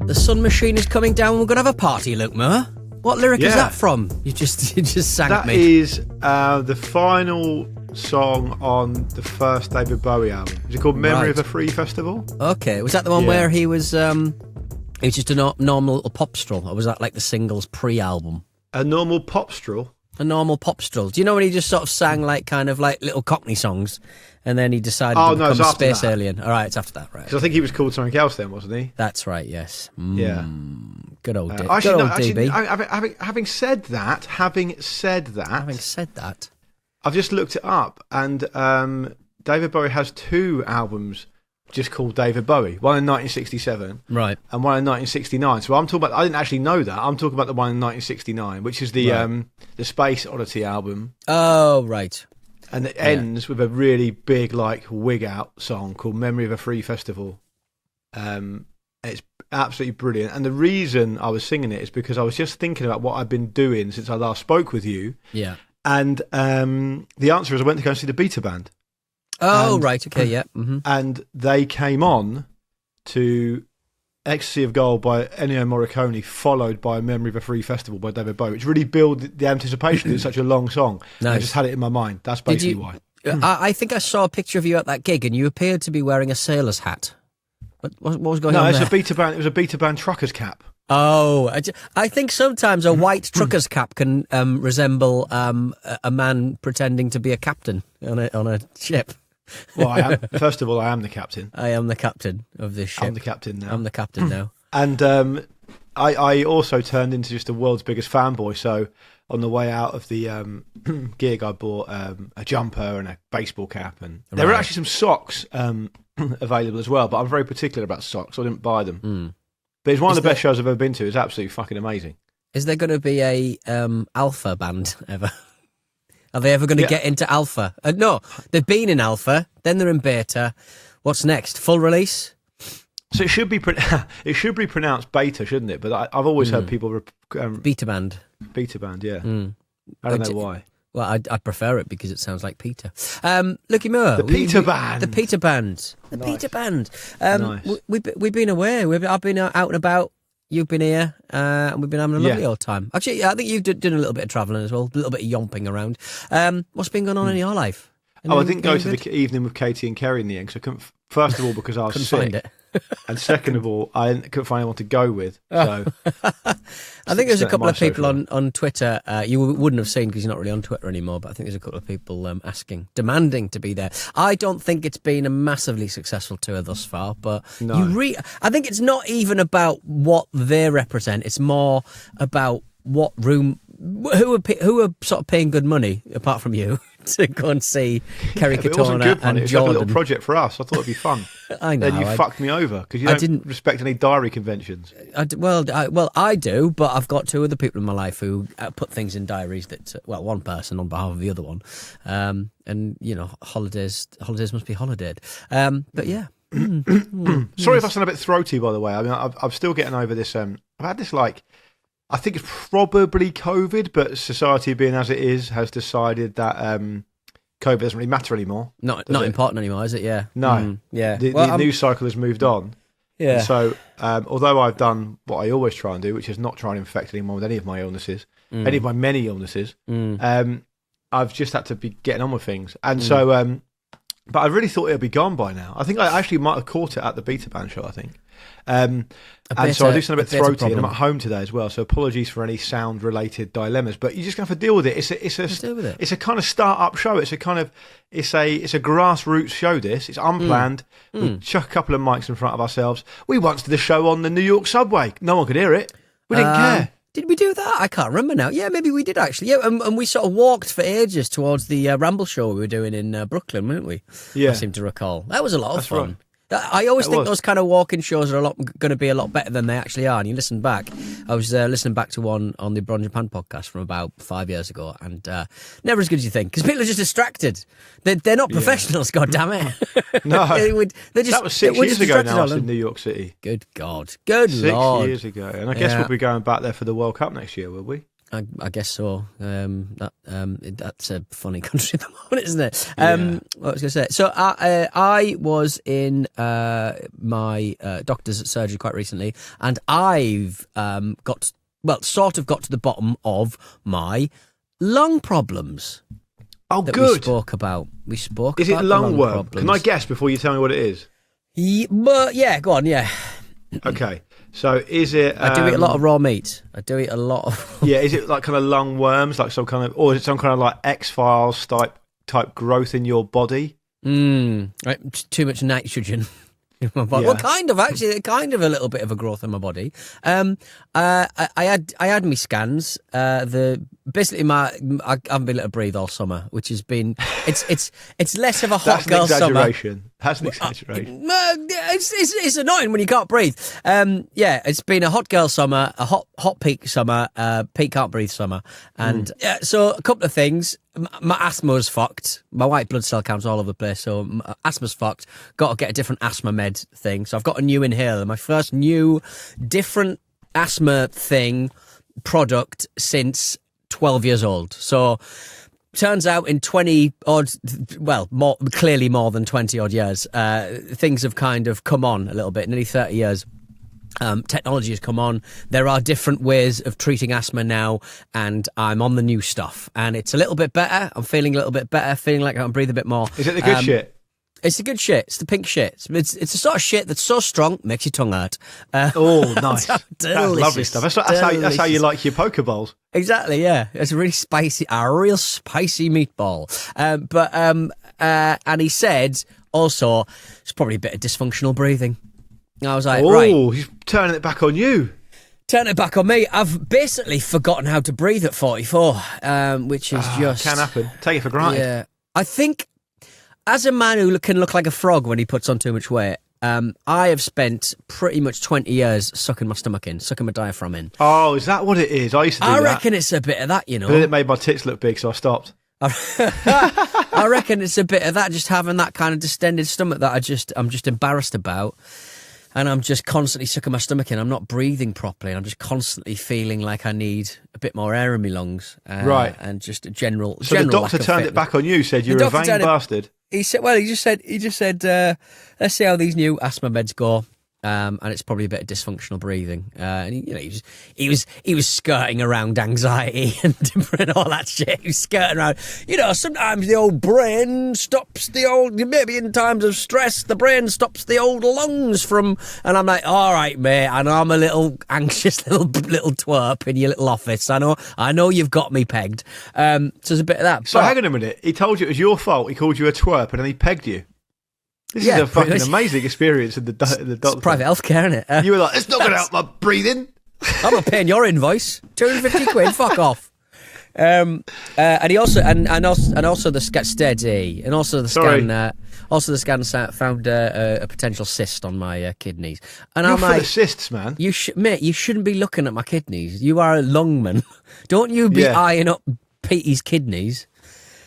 The sun machine is coming down. We're going to have a party, Luke Moore. What lyric is that from? You just sang at me. That is the final song on the first David Bowie album. Is it called Memory of a Free Festival? Okay. Was that the one where he was just a normal little popstrel? Or was that like the singles pre-album? A normal popstrel? A normal popstrel. Do you know when he just sort of sang like kind of like little Cockney songs and then he decided to become a space alien? All right, it's after that, right. Because I think he was called something else then, wasn't he? That's right, yes. Yeah. Good old DB. Having said that, I've just looked it up, and David Bowie has 2 albums just called David Bowie. One in 1967, right, and one in 1969. So I'm talking about. I didn't actually know that. I'm talking about the one in 1969, which is the Space Oddity album. Oh, right. And it ends with a really big, like, wig out song called "Memory of a Free Festival." It's absolutely brilliant. And the reason I was singing it is because I was just thinking about what I've been doing since I last spoke with you. Yeah. And the answer is I went to go and see the Beta Band. Oh, right, okay, yeah. Mm-hmm. And they came on to Ecstasy of Gold by Ennio Morricone, followed by Memory of a Free Festival by David Bowie, which really built the anticipation. It's such a long song. Nice. I just had it in my mind. That's basically why. I think I saw a picture of you at that gig and you appeared to be wearing a sailor's hat. What was going on there? No, it's a Beta Band. It was a Beta Band trucker's cap. Oh, I think sometimes a white trucker's cap can resemble a man pretending to be a captain on a ship. Well, first of all, I am the captain. I am the captain of this ship. I'm the captain now. I'm the captain now. And I also turned into just the world's biggest fanboy. So on the way out of the gig, I bought a jumper and a baseball cap, and there were actually some socks available as well. But I'm very particular about socks, so I didn't buy them. But it's one of the best shows I've ever been to. It's absolutely fucking amazing. Is there going to be a alpha band ever? Are they ever going to get into alpha? No, they've been in alpha, then they're in beta. What's next? Full release? So it should be pronounced beta, shouldn't it? But I've always heard people beta band. Beta band, yeah. I don't know why. Well, I prefer it because it sounds like Peter. Looky Moore. The Peter Band. The Peter Band. The Nice. Peter Band. Nice. We've been away. I've been out and about. You've been here, and we've been having a lovely old time. Actually, I think you've done a little bit of travelling as well, a little bit of yomping around. What's been going on in your life? I didn't go to the evening with Katie and Kerry in the end, because I couldn't. First of all, because I was sick. Find it. And second of all, I couldn't find anyone to go with. So I think there's a couple of people on Twitter. You wouldn't have seen because you're not really on Twitter anymore, but I think there's a couple of people demanding to be there. I don't think it's been a massively successful tour thus far, but I think it's not even about what they represent. It's more about what room. Who are sort of paying good money, apart from you, to go and see Kerry Katona and Jordan? It was like a little project for us. I thought it'd be fun. I know. Then you fucked me over because you didn't respect any diary conventions. I do, but I've got 2 other people in my life who put things in diaries that, one person on behalf of the other one, and holidays must be holidayed. But yeah. Sorry if I sound a bit throaty, by the way. I mean, I'm still getting over this. I've had this I think it's probably COVID, but society being as it is has decided that COVID doesn't really matter anymore. Not important anymore, is it? Yeah. No. Yeah. The news cycle has moved on. Yeah. And so, although I've done what I always try and do, which is not try and infect anyone with any of my illnesses, any of my many illnesses, I've just had to be getting on with things. And so, but I really thought it would be gone by now. I think I actually might have caught it at the Beta Band show, I think. And so I do sound a bit throaty, and I'm at home today as well. So apologies for any sound-related dilemmas, but you're just going to have to deal with it. It's a kind of start-up show. It's a grassroots show. It's unplanned. We chuck a couple of mics in front of ourselves. We once did a show on the New York subway. No one could hear it. We didn't care. Did we do that? I can't remember now. Yeah, maybe we did actually. Yeah, and we sort of walked for ages towards the Ramble show we were doing in Brooklyn, weren't we? Yeah, I seem to recall. That was a lot of fun. Right. I always think those kind of walking shows are going to be a lot better than they actually are. And you listen back. I was listening back to one on the Abroad Japan podcast from about 5 years ago, and never as good as you think because people are just distracted. They're not professionals. God damn it! No, that was 6 years ago now. I was in New York City. Good God, good Lord. 6 years ago, and I guess we'll be going back there for the World Cup next year, will we? I guess so. That's a funny country at the moment, isn't it? What was I going to say? So I was in my doctor's surgery quite recently, and I've sort of got to the bottom of my lung problems. Oh, that good. We spoke about. Is it lung worm? Can I guess before you tell me what it is? Yeah, go on, yeah. Okay. So is it... I do eat a lot of raw meat. I do eat a lot of... Yeah, is it like kind of lung worms, like some kind of... Or is it some kind of like X-Files type growth in your body? Right, too much nitrogen in my body. Yeah. Well, kind of, actually. Kind of a little bit of a growth in my body. I had me scans. Basically, I haven't been able to breathe all summer, which has been... It's less of a hot girl summer. That's an exaggeration. It's annoying when you can't breathe. It's been a hot girl summer, a hot peak summer, peak can't breathe summer, and so a couple of things. My asthma's fucked. My white blood cell count's all over the place, so my asthma's fucked. Got to get a different asthma med thing. So I've got a new inhaler. My first new different asthma thing product since 12 years old. So turns out in 20 odd, clearly more than 20 odd years, things have kind of come on a little bit, nearly 30 years. Technology has come on. There are different ways of treating asthma now, and I'm on the new stuff, and it's a little bit better. I'm feeling a little bit better, feeling like I can breathe a bit more. Is it the good shit? It's the good shit. It's the pink shit. It's the sort of shit that's so strong makes your tongue hurt. Oh, nice. That's lovely stuff. That's how you like your poke bowls. Exactly, yeah. It's a real spicy meatball. And he said also it's probably a bit of dysfunctional breathing. I was like, right. Oh, he's turning it back on you. Turning it back on me. I've basically forgotten how to breathe at 44, which is just... Can happen. Take it for granted. Yeah. I think as a man who can look like a frog when he puts on too much weight, I have spent pretty much 20 years sucking my stomach in, sucking my diaphragm in. Oh, is that what it is? I used to do that. I reckon it's a bit of that, you know. But then it made my tits look big, so I stopped. I reckon it's a bit of that, just having that kind of distended stomach that I'm just embarrassed about. And I'm just constantly sucking my stomach in. I'm not breathing properly. I'm just constantly feeling like I need a bit more air in my lungs. Right. And just a general. So the doctor turned it back on you. Said you're a vain bastard. He said, he just said, let's see how these new asthma meds go. And it's probably a bit of dysfunctional breathing. And he was skirting around anxiety and all that shit. He was skirting around. Sometimes the old brain stops maybe in times of stress, the brain stops the old lungs from. And I'm like, all right, mate. I know I'm a little anxious little twerp in your little office. I know you've got me pegged. So there's a bit of that. So hang on a minute. He told you it was your fault. He called you a twerp, and then he pegged you. This is a fucking amazing experience in the doctor. It's private healthcare, isn't it? You were like, it's not going to help my breathing. I'm not paying your invoice. 250 quid. Fuck off. And he also the steady, and also the scan found a potential cyst on my kidneys. And You're I'm full like, of cysts, man. you shouldn't be looking at my kidneys. You are a lungman. Don't you be eyeing up Petey's kidneys.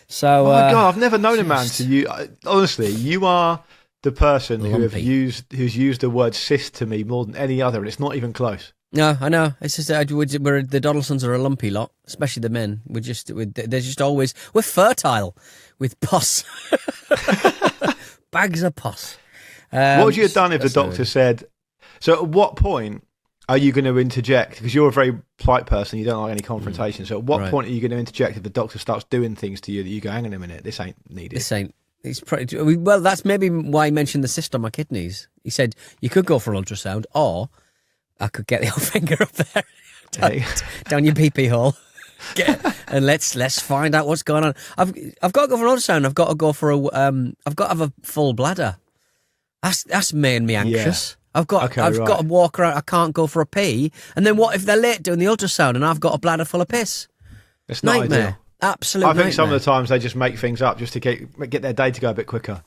So, oh my God, I've never known a man to you. Honestly, you are the person who's used the word cyst to me more than any other, and it's not even close. No, I know. It's just the Donaldsons are a lumpy lot, especially the men. They're just always fertile with pus, bags of pus. What would you have done if the doctor said? So, at what point are you going to interject? Because you're a very polite person, you don't like any confrontation. So, at what point are you going to interject if the doctor starts doing things to you that you go, hang on a minute, this ain't needed? Well, that's maybe why he mentioned the cyst on my kidneys. He said you could go for an ultrasound, or I could get the old finger up there down your pee-pee hole, and let's find out what's going on. I've got to go for an ultrasound. I've got to go for I've got to have a full bladder. That's made me anxious. Yeah. I've got to walk around. I can't go for a pee. And then what if they're late doing the ultrasound and I've got a bladder full of piss? It's not nightmare. Ideal. Absolute I think nightmare. some of the times they just make things up just to get their day to go a bit quicker.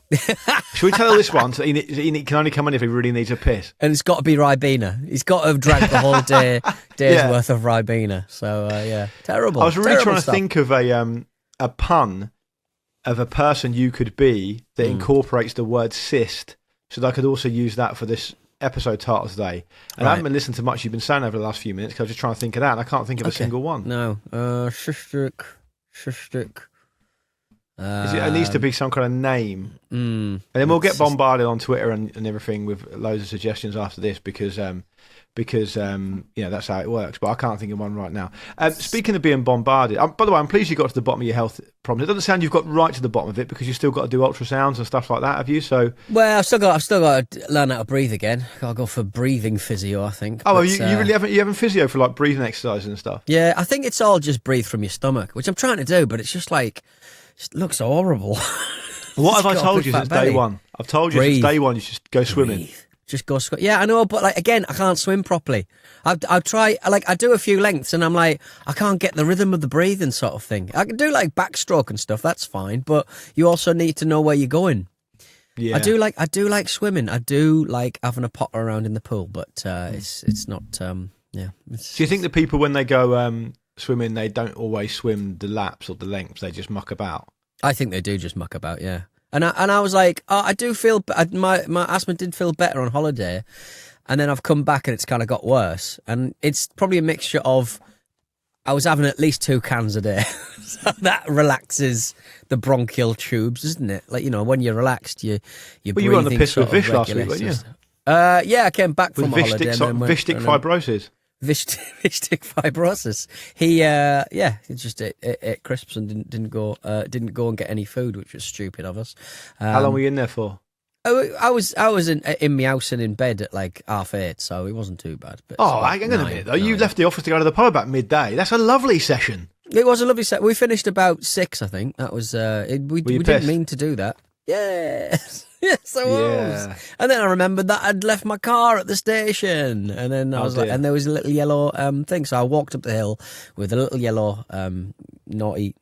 Should we tell this one? So he can only come in if he really needs a piss. And it's got to be Ribena. He's got to have drank the whole day's worth of Ribena. So, terrible. I was really trying to think of a pun of a person you could be that incorporates the word cyst, so that I could also use that for this episode title today, and I haven't been listening to much you've been saying over the last few minutes because I was just trying to think of that, and I can't think of a single one. No, cystic. It needs to be some kind of name, and then we'll get bombarded on Twitter and everything with loads of suggestions after this because that's how it works. But I can't think of one right now. Speaking of being bombarded, by the way, I'm pleased you got to the bottom of your health problems. It doesn't sound you've got right to the bottom of it because you've still got to do ultrasounds and stuff like that. Have you? So I've still got to learn how to breathe again. Got to go for breathing physio, I think. Oh, you really haven't physio for like breathing exercises and stuff? Yeah, I think it's all just breathe from your stomach, which I'm trying to do, but it's just like. It looks horrible. What have I told you since day one? I've told you since day one you should go swimming. Breathe. Just go swim. Yeah, I know, but like again, I can't swim properly. I try, like I do a few lengths, and I'm like, I can't get the rhythm of the breathing sort of thing. I can do like backstroke and stuff. That's fine, but you also need to know where you're going. Yeah, I do like swimming. I do like having a potter around in the pool, but it's not. Do you think the people when they go swimming, they don't always swim the laps or the lengths? They just muck about. I think they do just muck about, yeah. And I was like, I do feel my asthma did feel better on holiday, and then I've come back and it's kind of got worse. And it's probably a mixture of I was having at least 2 cans a day, so that relaxes the bronchial tubes, isn't it? Like when you're relaxed, you were on the piss with Vish last week, weren't you? Yeah, I came back from holiday. Vistic fibrosis. Vistic fibrosis. He just ate crisps and didn't go and get any food, which was stupid of us. How long were you in there for? I was in my house and in bed at like 8:30, so it wasn't too bad. But hang on a minute though. You left the office to go to the pub about midday. That's a lovely session. It was a lovely set. We finished about 6, I think. That was we didn't mean to do that. Yes. Yes, I was. Yeah. And then I remembered that I'd left my car at the station. And then I was like, and there was a little yellow thing. So I walked up the hill with a little yellow naughty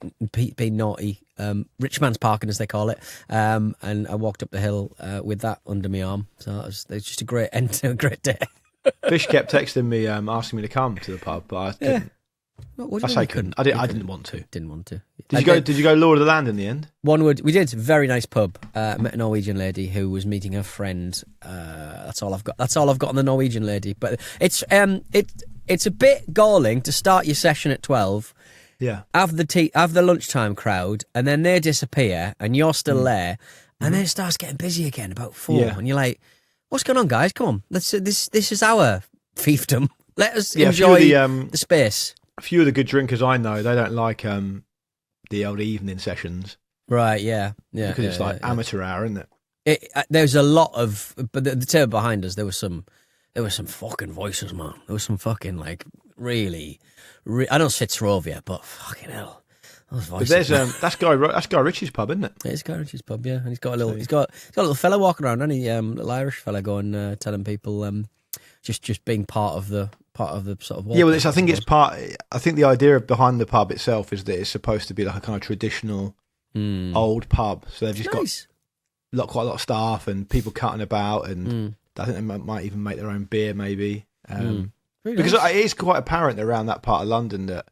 rich man's parking, as they call it. And I walked up the hill with that under my arm. So it was just a great end to a great day. Fish kept texting me, asking me to come to the pub, but I couldn't. I say couldn't. I didn't want to. Didn't want to. Did you go Lord of the Land in the end? We did. Very nice pub. Met a Norwegian lady who was meeting her friend. That's all I've got. That's all I've got on the Norwegian lady. But it's a bit galling to start your session at 12. Yeah. Have the lunchtime crowd, and then they disappear, and you're still there, and then it starts getting busy again about 4, and you're like, "What's going on, guys? Come on, this is our fiefdom. Let us enjoy the space." A few of the good drinkers I know, they don't like the old evening sessions. Right, yeah. Because it's like amateur hour, isn't it? There's a lot of... But the table behind us, there was some fucking voices, man. There was some fucking, like, really... I know it's Fitzrovia, but fucking hell. Those voices. But that's Guy Ritchie's pub, isn't it? It's Guy Ritchie's pub, yeah. And he's got a little fella walking around, hasn't he? Little Irish fella going, telling people... Just being part of the sort of well, I think the idea behind the pub itself is that it's supposed to be like a kind of traditional old pub. So they've just got quite a lot of staff and people cutting about, and I think they might even make their own beer, maybe. Because it is quite apparent around that part of London that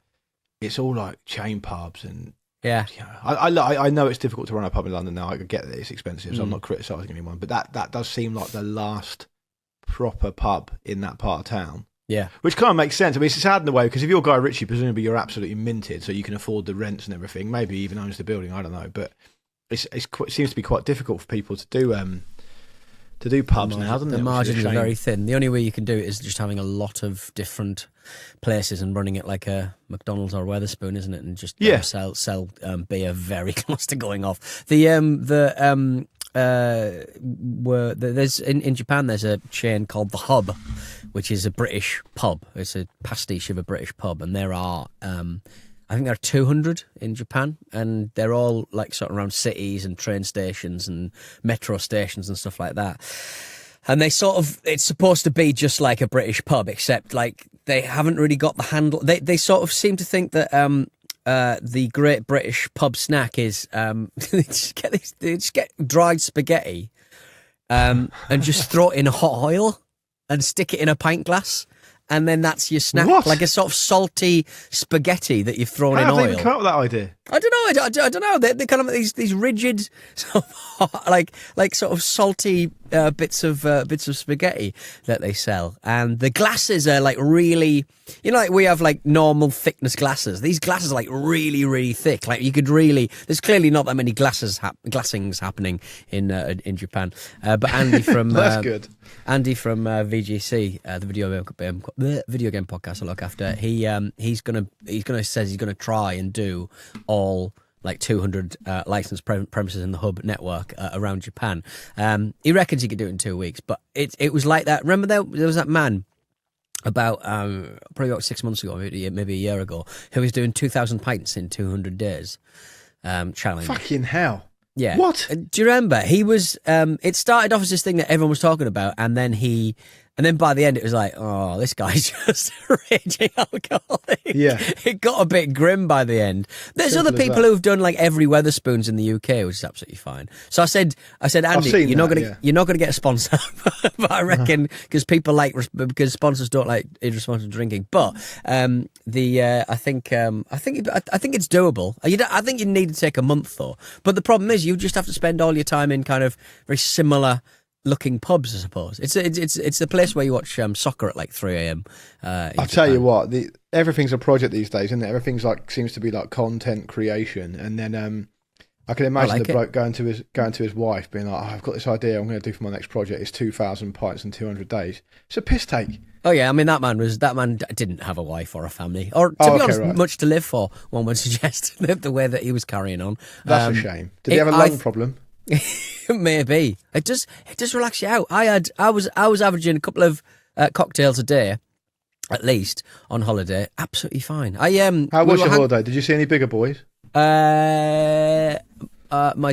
it's all like chain pubs and. Yeah, I know it's difficult to run a pub in London now. I get that it's expensive, so I'm not criticising anyone, but that does seem like the last proper pub in that part of town. Yeah, which kind of makes sense. I mean, it's sad in a way because if you're Guy Ritchie, presumably you're absolutely minted, so you can afford the rents and everything. Maybe even owns the building. I don't know, but it seems to be quite difficult for people to do pubs now, doesn't it? The margins are very thin. The only way you can do it is just having a lot of different places and running it like a McDonald's or Wetherspoon, isn't it? And just sell beer very close to going off. There's in Japan there's a chain called The Hub, which is a British pub. It's a pastiche of a British pub, and there are I think there are 200 in Japan, and they're all like sort of around cities and train stations and metro stations and stuff like that. And it's supposed to be just like a British pub, except like they haven't really got the handle. They sort of seem to think that the Great British pub snack is they just get dried spaghetti and just throw it in hot oil and stick it in a pint glass, and then that's your snack. What? Like a sort of salty spaghetti that you've thrown in oil. How have they even come up with that idea? I don't know. I don't know. They're kind of these rigid, sort of, like sort of salty bits of spaghetti that they sell, and the glasses are like really, like we have like normal thickness glasses. These glasses are like really, really thick. Like you could really. There's clearly not that many glassings happening in Japan. But Andy from that's good. Andy from VGC, the video game podcast I look after. He's gonna try and do all like 200 licensed premises in the hub network around Japan. He reckons he could do it in 2 weeks, but it was like that. Remember there was that man about probably about 6 months ago, maybe a year ago, who was doing 2,000 pints in 200 days challenge. Fucking hell. Yeah. What? Do you remember? He was. It started off as this thing that everyone was talking about, and then by the end it was like, oh, this guy's just a raging alcoholic. Yeah. It got a bit grim by the end. There's other people who've done like every Weatherspoons in the UK, which is absolutely fine. So I said, Andy, you're not gonna get a sponsor, but I reckon because because sponsors don't like irresponsible drinking. But I think it's doable. I think you need to take a month though. But the problem is you just have to spend all your time in kind of very similar looking pubs, I suppose. It's the place where you watch soccer at like 3 a.m. I'll tell you what, everything's a project these days, isn't it? Everything's like seems to be like content creation, and then I can imagine the bloke going to his wife being like, oh, I've got this idea I'm going to do for my next project. It's 2,000 pints in 200 days. It's a piss take. Oh yeah, I mean that man didn't have a wife or a family, or to be honest, much to live for. One would suggest the way that he was carrying on. That's a shame. Did he have a lung problem? Maybe it does relax you out. I was averaging a couple of cocktails a day, at least on holiday. Absolutely fine. How was your holiday? Did you see any bigger boys? My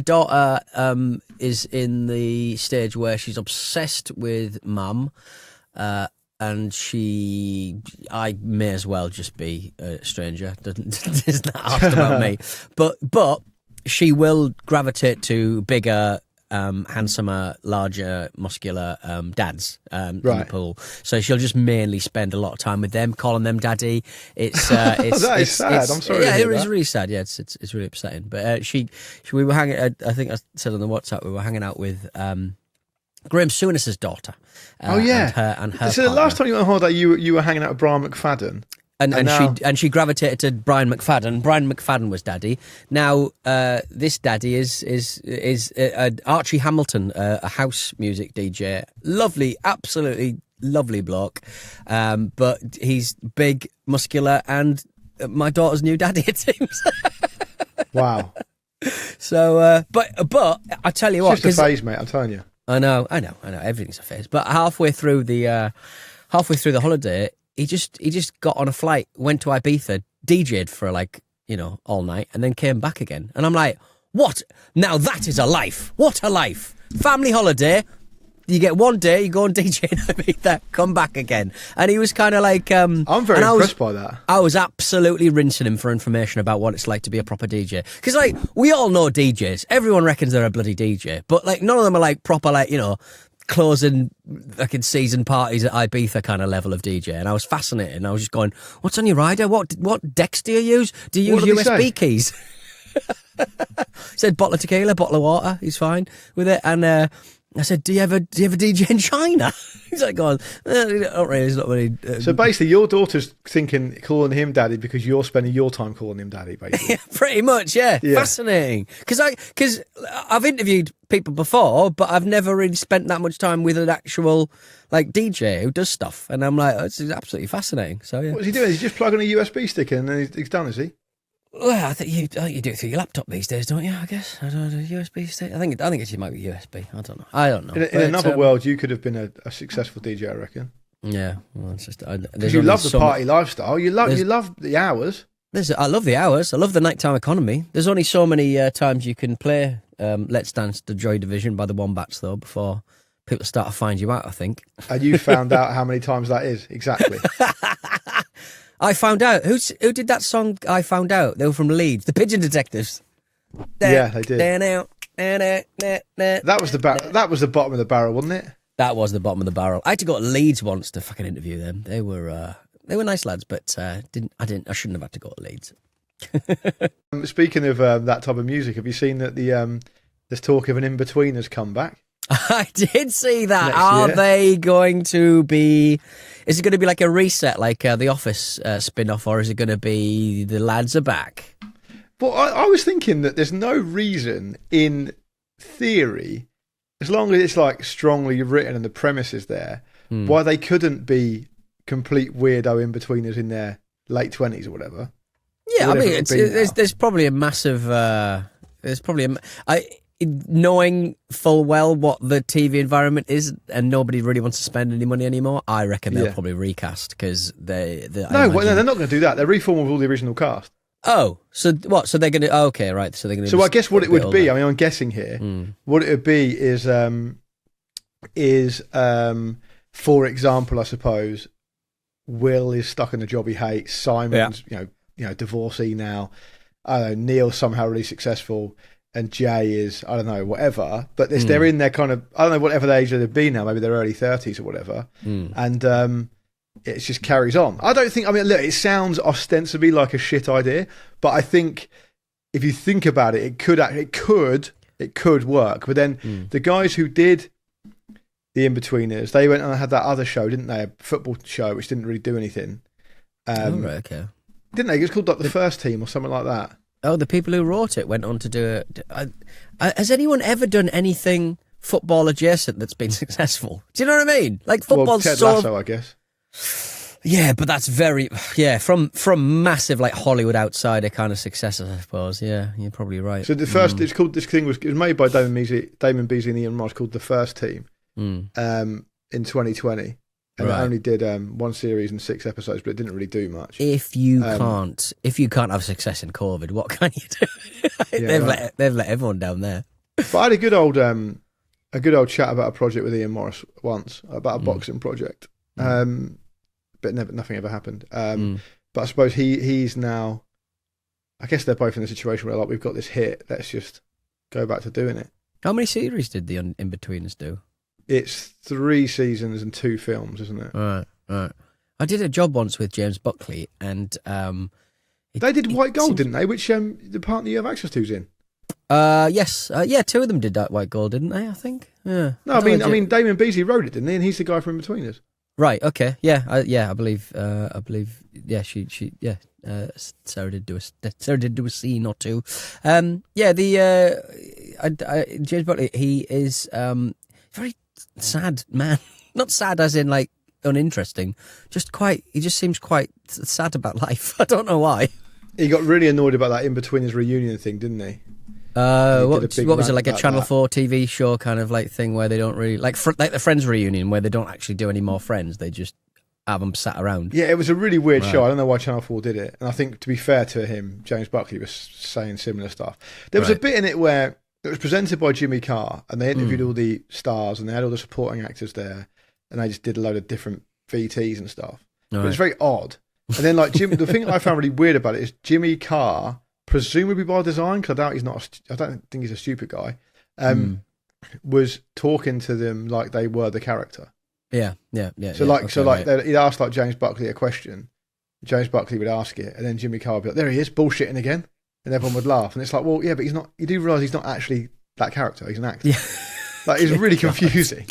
daughter is in the stage where she's obsessed with Mum, and I may as well just be a stranger. Doesn't not asked about me, but she will gravitate to bigger, handsomer, larger, muscular dads in the pool. So she'll just mainly spend a lot of time with them, calling them daddy. It's that is sad. I'm sorry. Yeah, it is really sad. Yeah, it's really upsetting. But we were hanging. I think I said on the WhatsApp we were hanging out with Graham Souness's daughter. Oh yeah, and her. So the last time you went on holiday, you were hanging out with Brian McFadden. And she gravitated to Brian McFadden. Brian McFadden was daddy. Now this daddy is Archie Hamilton, a house music DJ. Lovely, absolutely lovely bloke. But he's big, muscular, and my daughter's new daddy. It seems. Wow. So, but I tell you what, it's just a phase, mate. I'm telling you. I know. Everything's a phase. But halfway through the holiday, he just got on a flight, went to Ibiza, DJ'd for all night, and then came back again. And I'm like, what? Now that is a life. What a life. Family holiday. You get 1 day, you go and DJ in Ibiza, come back again. And he was kind of like... I'm very impressed by that. I was absolutely rinsing him for information about what it's like to be a proper DJ. Because, we all know DJs. Everyone reckons they're a bloody DJ. But, none of them are, proper, closing season parties at Ibiza kind of level of DJ. And I was fascinated. And I was just going, what's on your rider? What decks do you use? Do you use USB keys? He said bottle of tequila, bottle of water. He's fine with it. And I said, do you ever DJ in China? He's like, going, not really. It's not really. So basically, your daughter's calling him daddy because you're spending your time calling him daddy, basically. Yeah, pretty much, yeah. Fascinating. Because I've interviewed people before, but I've never really spent that much time with an actual DJ who does stuff. And I'm like, oh, it's absolutely fascinating. So yeah. What's he doing? Is he just plugging a USB stick in and then he's done, is he? Well, I think you do it through your laptop these days, don't you? I guess I don't know, USB stick. I think it might be USB. I don't know. In another world, you could have been a successful DJ, I reckon. Yeah, well, it's just because you love the party lifestyle. You love the hours. I love the hours. I love the nighttime economy. There's only so many times you can play Let's Dance to Joy Division by the Wombats, though, before people start to find you out, I think. And you found out how many times that is exactly. I Found Out. Who did that song? I Found Out. They were from Leeds, the Pigeon Detectives. Yeah, they did. That was the bottom of the barrel, wasn't it? That was the bottom of the barrel. I had to go to Leeds once to fucking interview them. They were nice lads, but I shouldn't have had to go to Leeds. Speaking of that type of music, have you seen that there's talk of an In-Betweeners comeback? I did see that. Next Are year. they going to be... Is it going to be like a reset, like The Office spin-off, or is it going to be the lads are back? Well, I was thinking that there's no reason, in theory, as long as it's like strongly written and the premise is there, why they couldn't be complete weirdo In-Betweeners in their late 20s or whatever. Yeah, I mean, there's probably a massive... knowing full well what the TV environment is, and nobody really wants to spend any money anymore, I reckon they'll probably recast, because they're not going to do that. They're reforming all the original cast. Oh, so what? So they're going to... Oh, okay, right. So they're going to... So I guess what it would be, I mean, I'm guessing here, what it would be is for example, I suppose, Will is stuck in the job he hates. Simon's, divorcee now. I don't know, Neil's somehow really successful, and Jay is, I don't know, whatever. But they're in their kind of, I don't know, whatever the age they'd be now, maybe their early 30s or whatever. And it just carries on. I don't think, I mean, look, it sounds ostensibly like a shit idea, but I think if you think about it, it could work. But then the guys who did the In-Betweeners, they went and had that other show, didn't they? A football show, which didn't really do anything. Right, okay. Didn't they? It was called like The First Team or something like that. Oh, the people who wrote it went on to do it. Has anyone ever done anything football adjacent that's been successful? Do you know what I mean? Like football's Ted Lasso, I guess. Yeah, but that's very... Yeah, from massive, like, Hollywood outsider kind of successes, I suppose. Yeah, you're probably right. So the first... It's called... This thing was made by Damon Beasley and Ian Moss, called The First Team in 2020. And it only did one series and 6 episodes, but it didn't really do much. If you can't have success in COVID, what can you do? They've let everyone down there. But I had a good old chat about a project with Ian Morris once, about a boxing project. But nothing ever happened. But I suppose he's now... I guess they're both in a situation where, like, we've got this hit, let's just go back to doing it. How many series did the In-Betweeners do? It's 3 seasons and 2 films, isn't it? Right. I did a job once with James Buckley, and... they did White Gold, didn't they? Which the partner you have access to is in? Yes. 2 of them did that White Gold, didn't they, I think? Yeah. No, I mean, Damon Beasley wrote it, didn't he? And he's the guy from In-Betweeners. Right. Okay. Yeah. I believe. Yeah. She. Yeah. Sarah did do a scene or 2. Yeah. James Buckley. He is very sad man. Not sad as in like uninteresting. He just seems quite sad about life. I don't know why. He got really annoyed about that In-Betweeners reunion thing, didn't he? What was it, like a Channel 4 TV show kind of like thing where they don't really like the Friends reunion where they don't actually do any more Friends, they just have them sat around. Yeah, it was a really weird show. I don't know why Channel 4 did it, and I think, to be fair to him, James Buckley was saying similar stuff. There was a bit in it where it was presented by Jimmy Carr, and they interviewed all the stars, and they had all the supporting actors there, and they just did a load of different VTs and stuff. But it was very odd. And then, like, the thing I found really weird about it is Jimmy Carr, presumably by design, because I don't think he's a stupid guy, was talking to them like they were the character. Yeah. He'd ask like James Buckley a question, James Buckley would ask it, and then Jimmy Carr would be like, there he is, bullshitting again, and everyone would laugh, and it's like, well, yeah, but he's not. You do realise he's not actually that character; he's an actor. Yeah. Like, it's really confusing.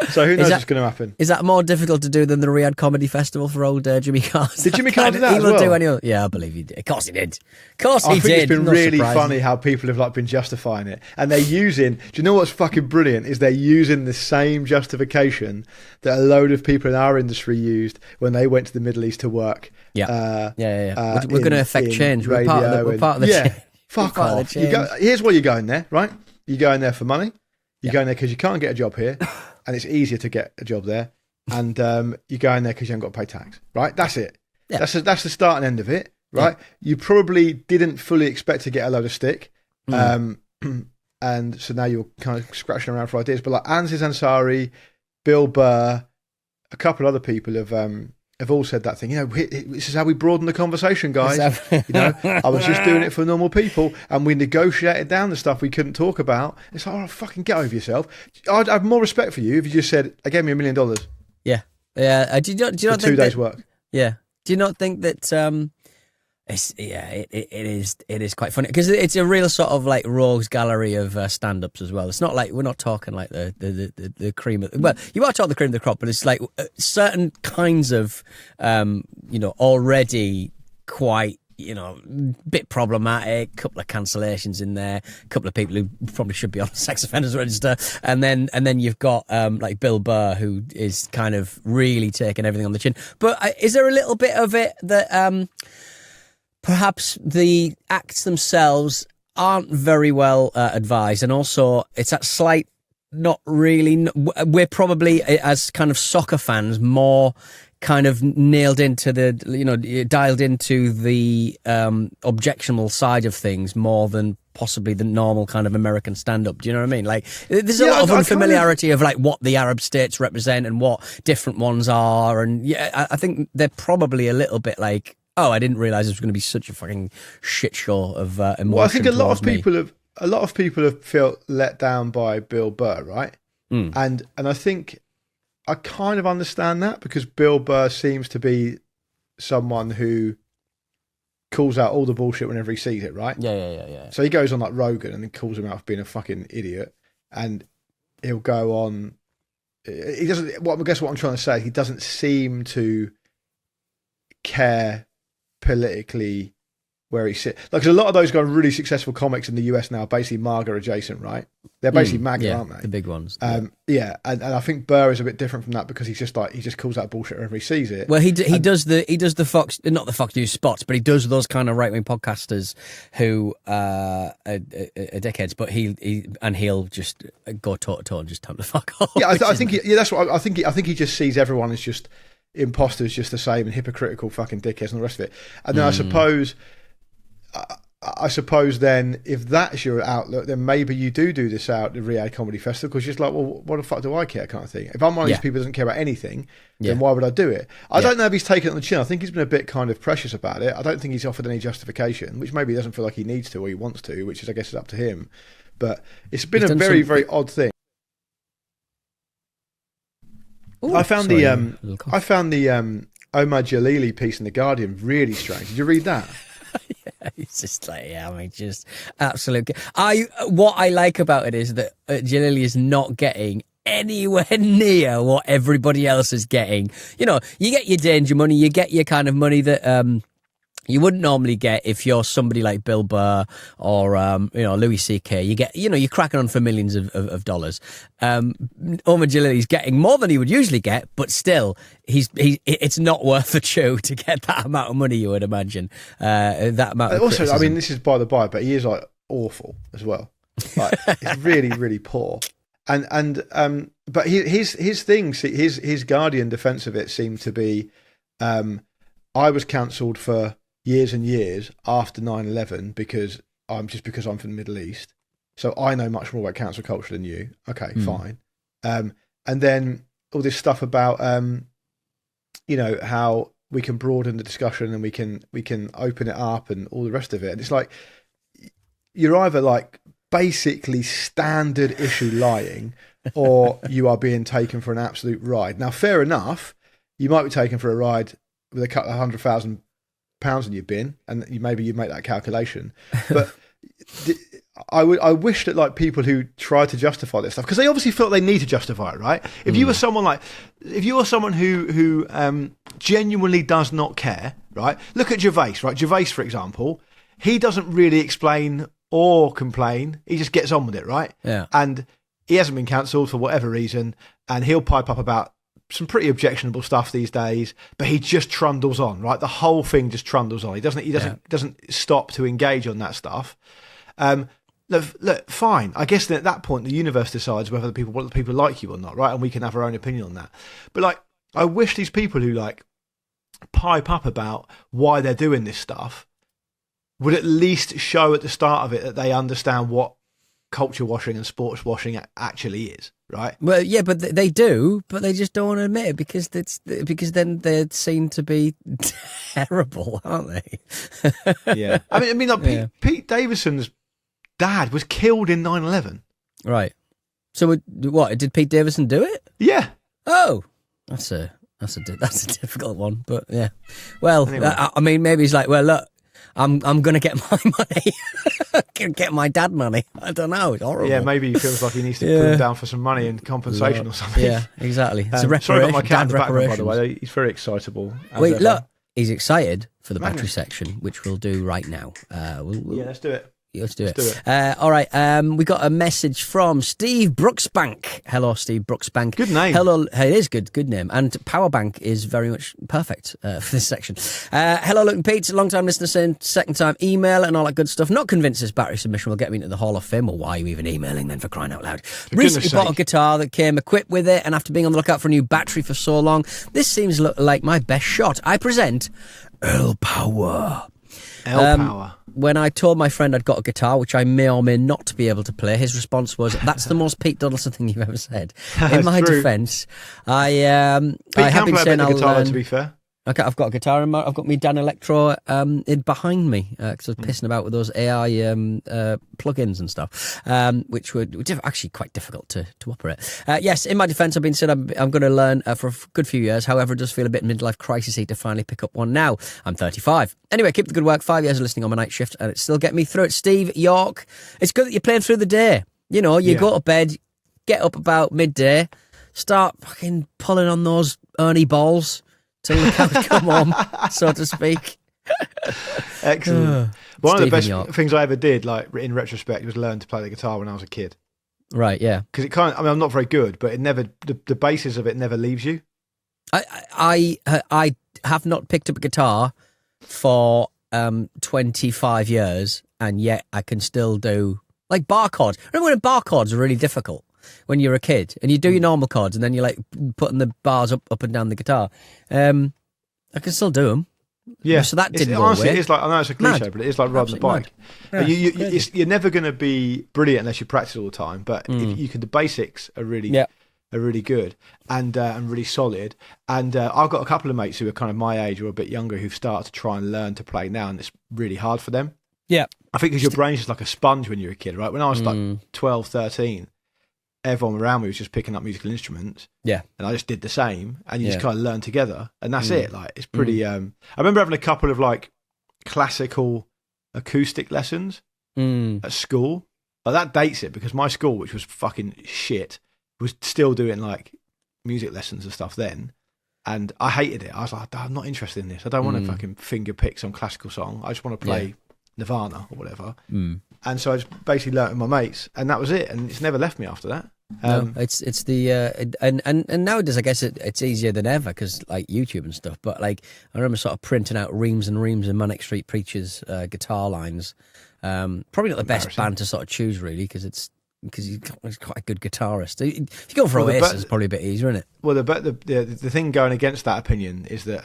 So who knows what's going to happen? Is that more difficult to do than the Riyadh Comedy Festival for old Jimmy Carr? Did Jimmy Carr do that as well? Yeah, I believe he did. Of course he did. I think it's been really funny how people have like been justifying it. And they're using... Do you know what's fucking brilliant? Is they're using the same justification that a load of people in our industry used when they went to the Middle East to work. Yeah. We're going to affect change. We're part of the change. Fuck off. Here's why you're going there, right? You're going there for money. You're going there because you can't get a job here. And it's easier to get a job there, and you go in there because you haven't got to pay tax, right? That's it. Yeah. That's the start and end of it, right? Yeah. You probably didn't fully expect to get a load of stick, and so now you're kind of scratching around for ideas. But like Anziz Ansari, Bill Burr, a couple other people have all said that thing. You know, this is how we broaden the conversation, guys. You know, I was just doing it for normal people, and we negotiated down the stuff we couldn't talk about. It's like, oh, fucking get over yourself. I'd have more respect for you if you just said, "I gave me $1 million." Yeah. Do you not for think 2 days' work? Yeah. Do you not think that It is quite funny because it's a real sort of like rogues gallery of stand-ups as well. It's not like we're not talking like the cream of, well, you are talking the cream of the crop, but it's like certain kinds of already quite bit problematic, couple of cancellations in there, a couple of people who probably should be on the sex offenders register, and then you've got like Bill Burr, who is kind of really taking everything on the chin. But is there a little bit of it that perhaps the acts themselves aren't very well advised, and also it's that slight, not really, we're probably, as kind of soccer fans, more kind of nailed into the, dialed into the objectionable side of things more than possibly the normal kind of American stand-up. Do you know what I mean? Like, there's a lot of unfamiliarity of like what the Arab states represent and what different ones are, and I think they're probably a little bit like, oh, I didn't realise it was going to be such a fucking shit show of emotion. Well, I think a lot of people have felt let down by Bill Burr, right? And I think I kind of understand that, because Bill Burr seems to be someone who calls out all the bullshit whenever he sees it, right? Yeah. So he goes on like Rogan and then calls him out for being a fucking idiot, and he'll go on. He doesn't. Well, I guess what I'm trying to say, he doesn't seem to care politically where he sits. Like, 'cause a lot of those guys, really successful comics in the US now, are basically MAGA adjacent, right? They're basically MAGA, aren't they? The big ones. And I think Burr is a bit different from that, because he's just like, he just calls out bullshit whenever he sees it. Well, he does the Fox, not the Fox News spots, but he does those kind of right wing podcasters who are dickheads. But he'll just go toe to toe and just tell them to fuck off. Yeah, I think that's what I think. I think he just sees everyone as just imposters, just the same, and hypocritical fucking dickheads and the rest of it. And then I suppose then, if that's your outlook, then maybe you do this out at the Riyadh Comedy Festival, because you're just like, well, what the fuck do I care, kind of thing. If I'm one of these people who doesn't care about anything, then why would I do it? I don't know if he's taken it on the chin. I think he's been a bit kind of precious about it. I don't think he's offered any justification, which maybe he doesn't feel like he needs to or he wants to, which is, I guess, is up to him. But it's been a very, very odd thing. Ooh, I found the Omar Jalili piece in The Guardian really strange. Did you read that? It's just like, just absolute. What I like about it is that Jalili is not getting anywhere near what everybody else is getting. You get your danger money, you get your kind of money that you wouldn't normally get if you're somebody like Bill Burr or Louis C.K. You get, you're cracking on for millions of dollars. Omar Jalili's getting more than he would usually get, but still, it's not worth the chew to get that amount of money. You would imagine that amount. Also, criticism. I mean, this is by the by, but he is like awful as well. Like, it's really, really poor. But his things, his Guardian defense of it seemed to be, I was cancelled for years and years after 9/11 because I'm from the Middle East, so I know much more about cancel culture than you. Okay, fine. And then all this stuff about how we can broaden the discussion and we can open it up and all the rest of it. And it's like, you're either like basically standard issue lying, or you are being taken for an absolute ride. Now, fair enough, you might be taken for a ride with a couple of £100,000 in your bin, and maybe you make that calculation. But I wish that like people who try to justify this stuff, because they obviously feel they need to justify it, right? If you were someone who genuinely does not care, right? Look at Gervais, right? Gervais, for example, he doesn't really explain or complain. He just gets on with it, right? Yeah. And he hasn't been cancelled for whatever reason, and he'll pipe up about some pretty objectionable stuff these days, but he just trundles on, right? The whole thing just trundles on. He doesn't stop to engage on that stuff. Look, fine. I guess that at that point, the universe decides whether the people like you or not, right? And we can have our own opinion on that. But like, I wish these people who like pipe up about why they're doing this stuff would at least show at the start of it that they understand what culture washing and sports washing actually is, right? Well, yeah, but they do, but they just don't want to admit it because then they're seen to be terrible, aren't they? Yeah, I mean, like, Pete Davidson's dad was killed in 9/11. Right. So what? Did Pete Davidson do it? Yeah. Oh, that's a difficult one, but yeah. Well, anyway. I mean, maybe he's like, well, look, I'm going to get my money, get my dad money. I don't know. It's horrible. Yeah, maybe he feels like he needs to put him down for some money and compensation or something. Yeah, exactly. It's a reparation. Sorry about my cat in the background, by the way. He's very excitable. Wait, look. He's excited for the battery section, which we'll do right now. Yeah, let's do it. Let's do it. All right. We got a message from Steve Brooksbank. Hello, Steve Brooksbank. Good name. Hello. Hey, it is good. Good name. And Powerbank is very much perfect for this section. Hello, Luke and Pete. Long time listener saying second time email and all that good stuff. Not convinced this battery submission will get me into the Hall of Fame. Or why are you even emailing then, for crying out loud? Recently bought a guitar that came equipped with it, and after being on the lookout for a new battery for so long, this seems like my best shot. I present Earl Power. Power. When I told my friend I'd got a guitar, which I may or may not be able to play, his response was, "That's the most Pete Donaldson thing you've ever said." In my defence, I have been saying I'll learn. To be fair. Okay, I've got a guitar I've got my Dan Electro in behind me because I was pissing about with those AI plugins and stuff, which were actually quite difficult to operate. Yes, in my defence, I've been saying I'm going to learn for a good few years. However, it does feel a bit midlife crisis-y to finally pick up one now. I'm 35. Anyway, keep the good work. 5 years of listening on my night shift, and it's still getting me through it. Steve York, it's good that you're playing through the day. You know, you go to bed, get up about midday, start fucking pulling on those Ernie balls till the cows come home, so to speak. Excellent. One of the best things I ever did, like in retrospect, was learn to play the guitar when I was a kid. Right, yeah. Because it kind of, I'm not very good, but it never, the basis of it never leaves you. I have not picked up a guitar for 25 years, and yet I can still do, like, bar chords. Remember when bar chords were really difficult? When you're a kid and you do your normal chords and then you're like putting the bars up and down the guitar. I can still do them. Yeah. So that didn't go honestly, away. it's like, I know it's a cliche, but it is like riding a bike. Yeah, you're never going to be brilliant unless you practice all the time. But if you can, the basics are really good and really solid. And I've got a couple of mates who are kind of my age or a bit younger who've started to try and learn to play now, and it's really hard for them. Yeah. I think because your brain's just like a sponge when you're a kid, right? When I was like 12, 13, everyone around me was just picking up musical instruments. Yeah. And I just did the same. And you just kind of learn together. And that's it. Like, it's pretty... I remember having a couple of, like, classical acoustic lessons at school. Like, that dates it, because my school, which was fucking shit, was still doing, like, music lessons and stuff then. And I hated it. I was like, I'm not interested in this. I don't want to fucking finger pick some classical song. I just want to play Nirvana or whatever. And so I just basically learnt with my mates, and that was it. And it's never left me after that. No, it's the and nowadays I guess it's easier than ever because like YouTube and stuff. But like I remember sort of printing out reams and reams of Manic Street Preachers guitar lines. Probably not the best band to sort of choose really because he's quite a good guitarist. If you go for Oasis, it's probably a bit easier, isn't it? Well, the thing going against that opinion is that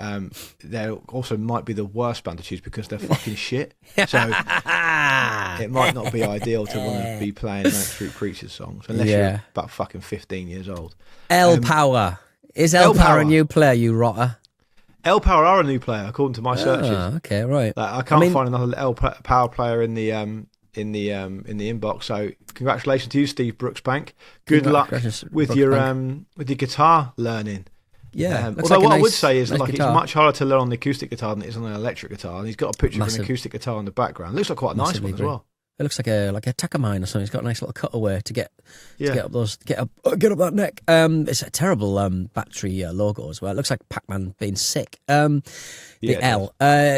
they also might be the worst band to choose because they're fucking shit. So it might not be ideal to want to be playing Manic Street Preachers songs unless you're about fucking 15 years old. L Power. Is L Power a new player, you rotter? L Power are a new player according to my searches. Okay, right. Like, I can't find another L Power player in the inbox. So congratulations to you, Steve Brooksbank. Good luck with your guitar learning. Yeah. Although what I would say is like guitar. It's much harder to learn on the acoustic guitar than it is on an electric guitar. And he's got a picture of an acoustic guitar in the background. It looks like quite a nice one as well. It looks like a Takamine or something. It's got a nice little cutaway to get up that neck. It's a terrible battery logo as well. It looks like Pac-Man being sick. The L.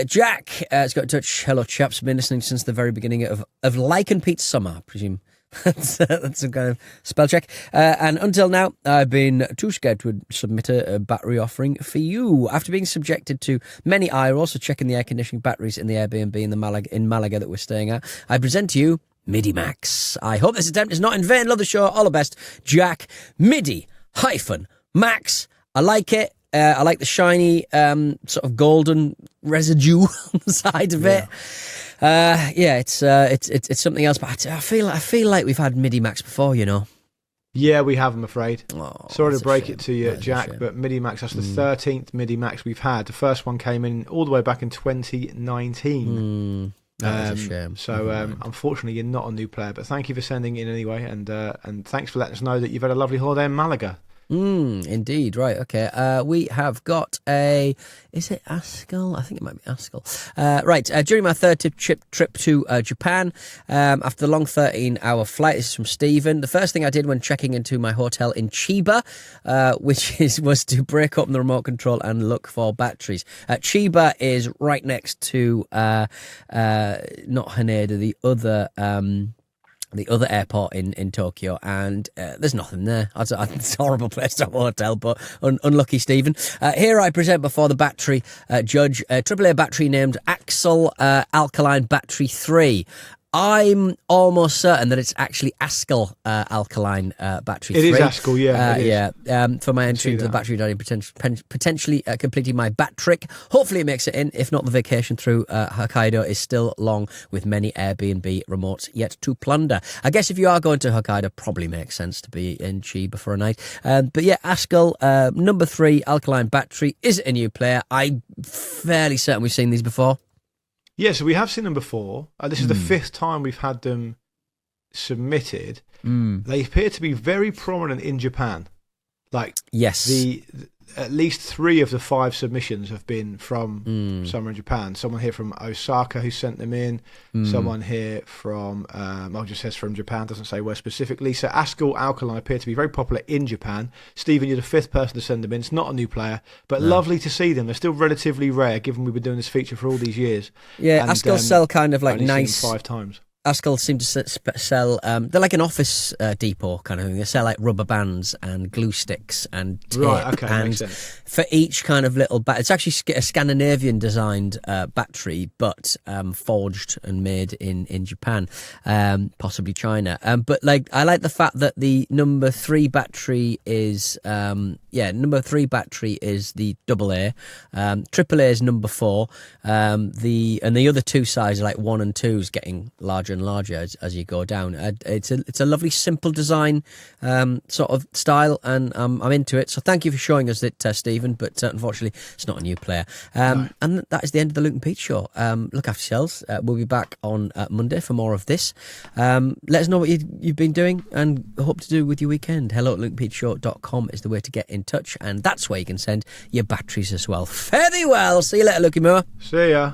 Jack has got in touch. Hello, chaps. Been listening since the very beginning of Like and Pete Summer, I presume. That's some kind of spell check. And until now, I've been too scared to submit a battery offering for you. After being subjected to many eye rolls for checking the air conditioning batteries in the Airbnb in Malaga that we're staying at, I present to you MIDI Max. I hope this attempt is not in vain. Love the show. All the best, Jack. MIDI-Max. I like it. I like the shiny sort of golden residue on the side of it. It's something else, but I feel like we've had MIDI Max before, you know. Yeah, we have, I'm afraid. Oh, sorry to break it to you, Jack, but MIDI Max, that's the 13th MIDI Max we've had. The first one came in all the way back in 2019. That's a shame. So unfortunately, you're not a new player, but thank you for sending in anyway, and thanks for letting us know that you've had a lovely holiday in Malaga. Indeed, right, okay. We have got is it Askell? I think it might be Askell. Right, during my third trip to Japan, after the long 13-hour flight, this is from Stephen, the first thing I did when checking into my hotel in Chiba, was to break open the remote control and look for batteries. Chiba is right next to, not Haneda, the other airport in Tokyo, and there's nothing there. It's a horrible place to have a hotel, but unlucky Stephen. Here I present before the battery judge a AAA battery named Axel Alkaline Battery 3. I'm almost certain that it's actually Askell Alkaline Battery 3. It is Askell, yeah. For my entry into the battery dining, potentially completing my bat trick. Hopefully it makes it in. If not, the vacation through Hokkaido is still long, with many Airbnb remotes yet to plunder. I guess if you are going to Hokkaido, probably makes sense to be in Chiba for a night. But yeah, Askell, number 3, Alkaline Battery. Is it a new player? I'm fairly certain we've seen these before. Yeah, so we have seen them before. This is the 5th time we've had them submitted. They appear to be very prominent in Japan. Yes. At least 3 of the 5 submissions have been from somewhere in Japan. Someone here from Osaka who sent them in. Someone here from, just says from Japan, doesn't say where specifically. So Askell Alkaline appear to be very popular in Japan. Stephen, you're the 5th person to send them in. It's not a new player, but lovely to see them. They're still relatively rare, given we've been doing this feature for all these years. Yeah, Askell sell kind of like nice. 5 times. Askell seem to sell, they're like an office depot kind of thing. They sell like rubber bands and glue sticks and tape. Right, okay, and makes sense. For each kind of little it's actually a Scandinavian designed battery, but forged and made in Japan, possibly China. But like, I like the fact that the number 3 battery is, number 3 battery is the AA. AAA is number 4. The other 2 sizes, like 1 and 2, is getting larger and larger as you go down. It's a lovely, simple design sort of style, and I'm into it. So thank you for showing us it, Stephen. But unfortunately, it's not a new player. And that is the end of the Luke and Pete show. Look after yourselves. We'll be back on Monday for more of this. Let us know what you've been doing and hope to do with your weekend. hello@lukeandpeteshow.com is the way to get in touch, and that's where you can send your batteries as well. Fare thee well. See you later, Lukey Moore. See ya.